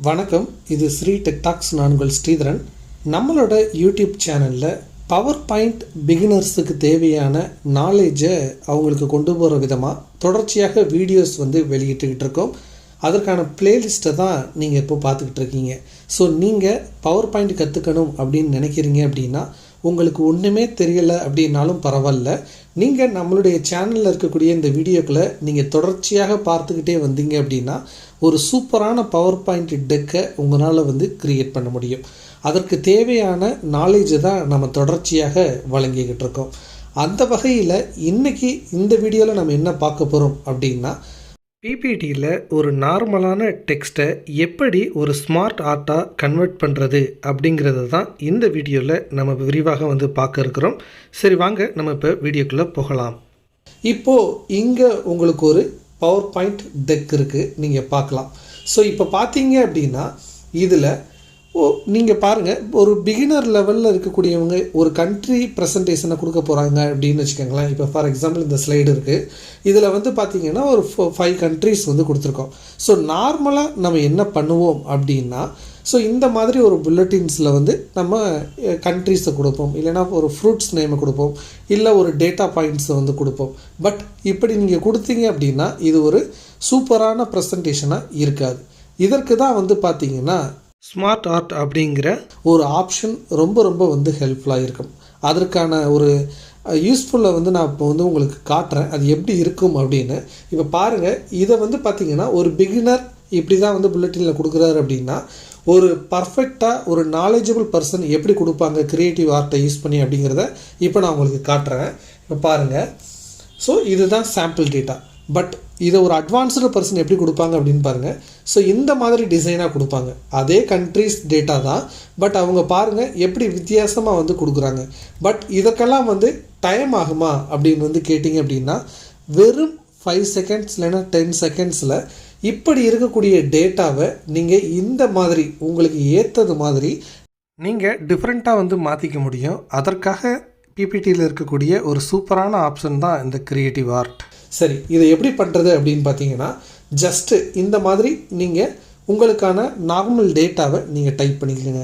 வணக்கம். இது ஸ்ரீ டெக்டாக்ஸ். நான் உங்கள் ஸ்ரீதரன். நம்மளோட யூடியூப் சேனலில் பவர் பாயிண்ட் பிகினர்ஸுக்கு தேவையான நாலேஜை அவங்களுக்கு கொண்டு போகிற விதமாக தொடர்ச்சியாக வீடியோஸ் வெளியிட்டுக்கிட்டு இருக்கோம். அதற்கான பிளேலிஸ்ட்டை தான் நீங்கள் இப்போ பார்த்துக்கிட்டு இருக்கீங்க. ஸோ நீங்கள் பவர் பாயிண்ட் கற்றுக்கணும் அப்படின்னு நினைக்கிறீங்க அப்படின்னா, உங்களுக்கு ஒன்றுமே தெரியலை அப்படின்னாலும் பரவாயில்ல, நீங்கள் நம்மளுடைய சேனலில் இருக்கக்கூடிய இந்த வீடியோக்களை நீங்கள் தொடர்ச்சியாக பார்த்துக்கிட்டே வந்தீங்க அப்படின்னா ஒரு சூப்பரான பவர் பாயிண்ட் டெக்கை உங்களால் க்ரியேட் பண்ண முடியும். அதற்கு தேவையான நாலேஜை தான் நம்ம தொடர்ச்சியாக வழங்கிக்கிட்டு இருக்கோம். அந்த வகையில் இன்றைக்கி இந்த வீடியோவில் நம்ம என்ன பார்க்க போகிறோம் அப்படின்னா, பிபிடியில் ஒரு நார்மலான டெக்ஸ்ட்டை எப்படி ஒரு ஸ்மார்ட் ஆர்ட்டாக கன்வெர்ட் பண்ணுறது அப்படிங்கிறது தான் இந்த வீடியோவில் நம்ம விரிவாக பார்க்க இருக்கிறோம். சரி, வாங்க நம்ம இப்போ வீடியோக்குள்ளே போகலாம். இப்போது இங்கே உங்களுக்கு ஒரு பவர் பாயிண்ட் டெக் இருக்குது, நீங்கள் பார்க்கலாம். ஸோ இப்போ பார்த்தீங்க அப்படின்னா இதில் நீங்கள் பாருங்கள், ஒரு பிகினர் லெவலில் இருக்கக்கூடியவங்க ஒரு கண்ட்ரி ப்ரெசன்டேஷனை கொடுக்க போகிறாங்க அப்படின்னு வச்சுக்கோங்களேன். இப்போ ஃபார் எக்ஸாம்பிள் இந்த ஸ்லைடு இருக்குது, இதில் பார்த்தீங்கன்னா ஒரு 5 கண்ட்ரிஸ் கொடுத்துருக்கோம். ஸோ நார்மலாக நம்ம என்ன பண்ணுவோம் அப்படின்னா, ஸோ இந்த மாதிரி ஒரு புல்லட்டின்ஸில் நம்ம கண்ட்ரிஸை கொடுப்போம், இல்லைனா ஒரு ஃப்ரூட்ஸ் நேமை கொடுப்போம், இல்லை ஒரு டேட்டா பாயிண்ட்ஸை கொடுப்போம். பட் இப்படி நீங்கள் கொடுத்தீங்க அப்படின்னா இது ஒரு சூப்பரான ப்ரெசன்டேஷனாக இருக்காது. இதற்கு தான் பார்த்தீங்கன்னா ஸ்மார்ட் ஆர்ட் அப்படிங்கிற ஒரு ஆப்ஷன் ரொம்ப ஹெல்ப்ஃபுல்லாக இருக்கும். அதற்கான ஒரு யூஸ்ஃபுல்லை நான் இப்போ உங்களுக்கு காட்டுறேன், அது எப்படி இருக்கும் அப்படின்னு. இப்போ பாருங்கள், இதை பார்த்தீங்கன்னா ஒரு பிகினர் இப்படி தான் புல்லட்டினில் கொடுக்குறாரு அப்படின்னா, ஒரு பர்ஃபெக்டாக ஒரு நாலேஜபிள் பர்சன் எப்படி கொடுப்பாங்க க்ரியேட்டிவ் ஆர்ட்டை யூஸ் பண்ணி அப்படிங்கிறத இப்போ நான் உங்களுக்கு காட்டுறேன். இப்போ பாருங்கள், ஸோ இதுதான் சாம்பிள் டேட்டா. பட் இதை ஒரு அட்வான்ஸ்டு பர்சன் எப்படி கொடுப்பாங்க அப்படின்னு பாருங்கள். ஸோ இந்த மாதிரி டிசைனாக கொடுப்பாங்க, அதே கண்ட்ரிஸ் டேட்டா தான். பட் அவங்க பாருங்கள் எப்படி வித்தியாசமாக கொடுக்குறாங்க. பட் இதற்கெல்லாம் டைம் ஆகுமா அப்படின்னு கேட்டிங்க அப்படின்னா, வெறும் 5 செகண்ட்ஸ் இல்லைன்னா 10 செகண்ட்ஸில் இப்படி இருக்கக்கூடிய டேட்டாவை நீங்கள் இந்த மாதிரி உங்களுக்கு ஏற்றது மாதிரி நீங்கள் டிஃப்ரெண்ட்டாக மாற்றிக்க முடியும். அதற்காக பிபிடியில் இருக்கக்கூடிய ஒரு சூப்பரான ஆப்ஷன் தான் இந்த க்ரியேட்டிவ் ஆர்ட். சரி, இதை எப்படி பண்ணுறது அப்படின்னு பார்த்தீங்கன்னா, ஜஸ்ட்டு இந்த மாதிரி நீங்கள் உங்களுக்கான நார்மல் டேட்டாவை நீங்கள் டைப் பண்ணிக்கோங்க.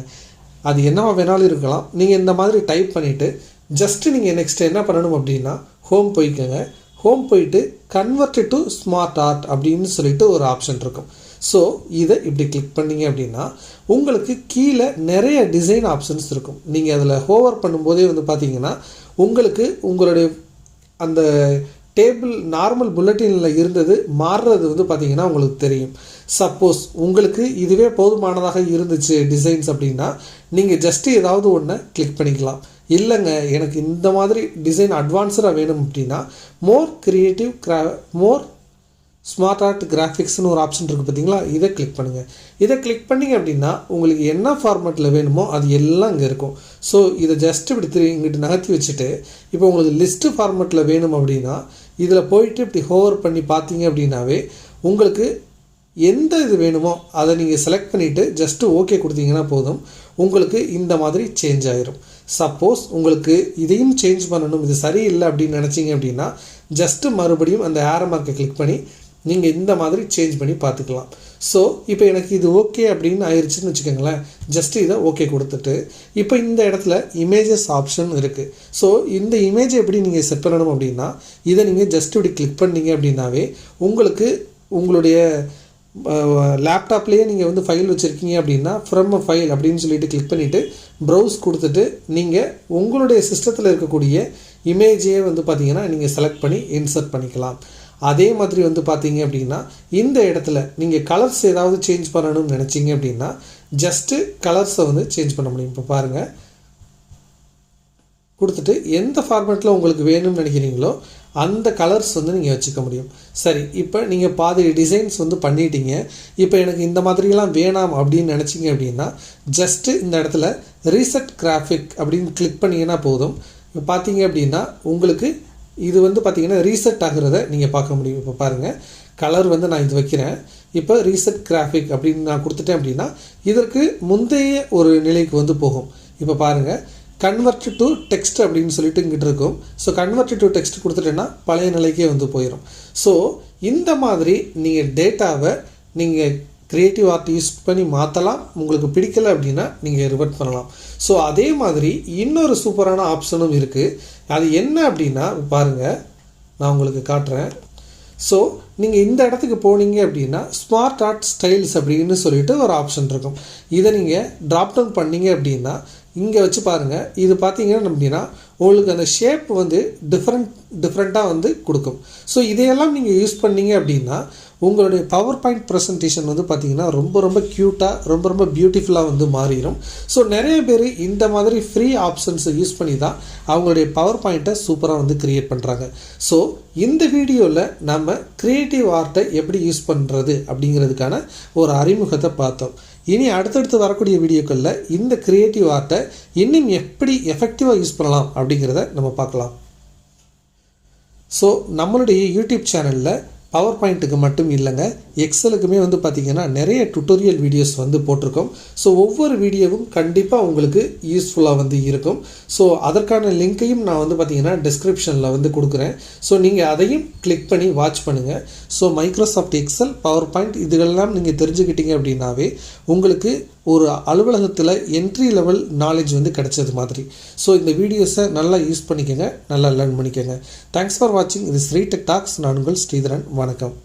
அது என்னவா வேணாலும் இருக்கலாம். நீங்கள் இந்த மாதிரி டைப் பண்ணிவிட்டு ஜஸ்ட்டு நீங்கள் நெக்ஸ்ட் என்ன பண்ணணும் அப்படின்னா, ஹோம் போய்க்கோங்க. ஹோம் போயிட்டு கன்வெர்ட் டு ஸ்மார்ட் ஆர்ட் அப்படின்னு சொல்லிட்டு ஒரு ஆப்ஷன் இருக்கும். ஸோ இதை இப்படி கிளிக் பண்ணிங்க அப்படின்னா உங்களுக்கு கீழே நிறைய டிசைன் ஆப்ஷன்ஸ் இருக்கும். நீங்கள் அதில் ஹோவர் பண்ணும்போதே பார்த்தீங்கன்னா உங்களுக்கு உங்களுடைய அந்த டேபிள் நார்மல் புல்லட்டினில் இருந்தது மாறுறது பார்த்தீங்கன்னா உங்களுக்கு தெரியும். சப்போஸ் உங்களுக்கு இதுவே போதுமானதாக இருந்துச்சு டிசைன்ஸ் அப்படின்னா நீங்கள் ஜஸ்ட்டு ஏதாவது ஒன்று கிளிக் பண்ணிக்கலாம். இல்லைங்க, எனக்கு இந்த மாதிரி டிசைன் அட்வான்ஸ்டாக வேணும் அப்படின்னா மோர் ஸ்மார்ட் ஆர்ட் கிராஃபிக்ஸ்னு ஒரு ஆப்ஷன் இருக்குது பார்த்தீங்களா, இதை கிளிக் பண்ணுங்கள். இதை கிளிக் பண்ணிங்க அப்படின்னா உங்களுக்கு என்ன ஃபார்மேட்டில் வேணுமோ அது எல்லாம் இங்கே இருக்கும். ஸோ இதை ஜஸ்ட் இப்படி இங்கிட்டு நகர்த்தி வச்சுட்டு, இப்போ உங்களுக்கு லிஸ்ட்டு ஃபார்மேட்டில் வேணும் அப்படின்னா இதில் போயிட்டு இப்படி ஹோவர் பண்ணி பார்த்தீங்க அப்படின்னாவே உங்களுக்கு எந்த இது வேணுமோ அதை நீங்கள் செலக்ட் பண்ணிவிட்டு ஜஸ்ட்டு ஓகே கொடுத்தீங்கன்னா போதும், உங்களுக்கு இந்த மாதிரி சேஞ்ச் ஆகிரும். சப்போஸ் உங்களுக்கு இதையும் சேஞ்ச் பண்ணணும், இது சரியில்லை அப்படின்னு நினச்சிங்க அப்படின்னா ஜஸ்ட்டு மறுபடியும் அந்த ஏரோ மார்க்கை கிளிக் பண்ணி நீங்கள் இந்த மாதிரி சேஞ்ச் பண்ணி பார்த்துக்கலாம். ஸோ இப்போ எனக்கு இது ஓகே அப்படின்னு ஆயிடுச்சுன்னு வச்சுக்கோங்களேன். ஜஸ்ட்டு இதை ஓகே கொடுத்துட்டு இப்போ இந்த இடத்துல இமேஜஸ் ஆப்ஷன் இருக்குது. ஸோ இந்த இமேஜை எப்படி நீங்கள் செட் பண்ணணும் அப்படின்னா, இதை நீங்கள் ஜஸ்ட் இப்படி கிளிக் பண்ணிங்க அப்படின்னாவே உங்களுக்கு உங்களுடைய லேப்டாப்லேயே நீங்கள் ஃபைல் வச்சுருக்கீங்க அப்படின்னா ஃப்ரம் அ ஃபைல் அப்படின்னு சொல்லிட்டு கிளிக் பண்ணிவிட்டு ப்ரௌஸ் கொடுத்துட்டு நீங்கள் உங்களுடைய சிஸ்டத்தில் இருக்கக்கூடிய இமேஜையே பார்த்தீங்கன்னா நீங்கள் செலக்ட் பண்ணி இன்சர்ட் பண்ணிக்கலாம். அதே மாதிரி பார்த்தீங்க அப்படின்னா இந்த இடத்துல நீங்கள் கலர்ஸ் ஏதாவது சேஞ்ச் பண்ணணும்னு நினச்சிங்க அப்படின்னா ஜஸ்ட்டு கலர்ஸை சேஞ்ச் பண்ண முடியும். இப்போ பாருங்கள், கொடுத்துட்டு எந்த ஃபார்மேட்டில் உங்களுக்கு வேணும்னு நினைக்கிறீங்களோ அந்த கலர்ஸ் நீங்கள் வச்சுக்க முடியும். சரி, இப்போ நீங்கள் பாதி டிசைன்ஸ் பண்ணிட்டீங்க. இப்போ எனக்கு இந்த மாதிரிலாம் வேணாம் அப்படின்னு நினச்சிங்க அப்படின்னா ஜஸ்ட்டு இந்த இடத்துல ரீசெட் கிராஃபிக் அப்படின்னு கிளிக் பண்ணிங்கன்னா போதும். இப்போ பார்த்தீங்க அப்படின்னா உங்களுக்கு இது பார்த்தீங்கன்னா ரீசெட் ஆகிறத நீங்கள் பார்க்க முடியும். இப்போ பாருங்கள், கலர் நான் இது வைக்கிறேன். இப்போ ரீசெட் கிராஃபிக் அப்படின்னு நான் கொடுத்துட்டேன் அப்படின்னா இதற்கு முந்தைய ஒரு நிலைக்கு போகும். இப்போ பாருங்கள், கன்வெர்ட் டு டெக்ஸ்ட் அப்படின்னு சொல்லிட்டு இங்கிட்டு இருக்கும். ஸோ கன்வெர்ட் டு டெக்ஸ்ட் கொடுத்துட்டேன்னா பழைய நிலைக்கே போயிடும். ஸோ இந்த மாதிரி நீங்கள் டேட்டாவை நீங்கள் க்ரியேட்டிவ் ஆர்ட் யூஸ் பண்ணி மாற்றலாம். உங்களுக்கு பிடிக்கலை அப்படின்னா நீங்கள் ரிவர்ட் பண்ணலாம். ஸோ அதே மாதிரி இன்னொரு சூப்பரான ஆப்ஷனும் இருக்குது. அது என்ன அப்படின்னா பாருங்கள், நான் உங்களுக்கு காட்டுறேன். ஸோ நீங்கள் இந்த இடத்துக்கு போனீங்க அப்படின்னா ஸ்மார்ட் ஆர்ட் ஸ்டைல்ஸ் அப்படின்னு சொல்லிட்டு ஒரு ஆப்ஷன் இருக்கும். இதை நீங்கள் ட்ராப் டவுன் பண்ணீங்க அப்படின்னா இங்கே வச்சு பாருங்கள். இது பார்த்தீங்கன்னா அப்படின்னா உங்களுக்கு அந்த ஷேப் வந்து டிஃப்ரெண்ட்டாக வந்து கொடுக்கும். ஸோ இதையெல்லாம் நீங்கள் யூஸ் பண்ணீங்க அப்படின்னா உங்களுடைய பவர் பாயிண்ட் ப்ரெசன்டேஷன் வந்து பார்த்திங்கன்னா ரொம்ப க்யூட்டாக ரொம்ப பியூட்டிஃபுல்லாக வந்து மாறிடும். ஸோ நிறைய பேர் இந்த மாதிரி ஃப்ரீ ஆப்ஷன்ஸை யூஸ் பண்ணி தான் அவங்களுடைய பவர் பாயிண்ட்டை சூப்பராக வந்து க்ரியேட் பண்ணுறாங்க. ஸோ இந்த வீடியோவில் நம்ம க்ரியேட்டிவ் ஆர்ட்டை எப்படி யூஸ் பண்ணுறது அப்படிங்கிறதுக்கான ஒரு அறிமுகத்தை பார்த்தோம். இனி அடுத்தடுத்து வரக்கூடிய வீடியோக்களில் இந்த க்ரியேட்டிவ் ஆர்ட்டை இன்னும் எப்படி எஃபெக்டிவாக யூஸ் பண்ணலாம் அப்படிங்கிறத நம்ம பார்க்கலாம். ஸோ நம்மளுடைய யூடியூப் சேனலில் பவர் பாயிண்ட்டுக்கு மட்டும் இல்லைங்க, எக்ஸலுக்குமே வந்து பார்த்திங்கன்னா நிறைய டுட்டோரியல் வீடியோஸ் வந்து போட்டிருக்கோம். ஸோ ஒவ்வொரு வீடியோவும் கண்டிப்பாக உங்களுக்கு யூஸ்ஃபுல்லாக வந்து இருக்கும். ஸோ அதற்கான லிங்க்கையும் நான் வந்து பார்த்திங்கன்னா டிஸ்கிரிப்ஷனில் வந்து கொடுக்குறேன். ஸோ நீங்கள் அதையும் கிளிக் பண்ணி வாட்ச் பண்ணுங்கள். So Microsoft Excel, PowerPoint இதுகளெல்லாம் நீங்கள் தெரிஞ்சுக்கிட்டீங்க அப்படின்னாவே உங்களுக்கு ஒரு அலுவலகத்தில் என்ட்ரி லெவல் நாலேஜ் வந்து கிடைச்சது மாதிரி. ஸோ இந்த வீடியோஸை நல்லா யூஸ் பண்ணிக்கோங்க, நல்லா லேர்ன் பண்ணிக்கோங்க. தேங்க்ஸ் ஃபார் வாட்சிங். இது ஸ்ரீ டெக் டாக்ஸ். நான் உங்கள் ஸ்ரீதரன். வணக்கம்.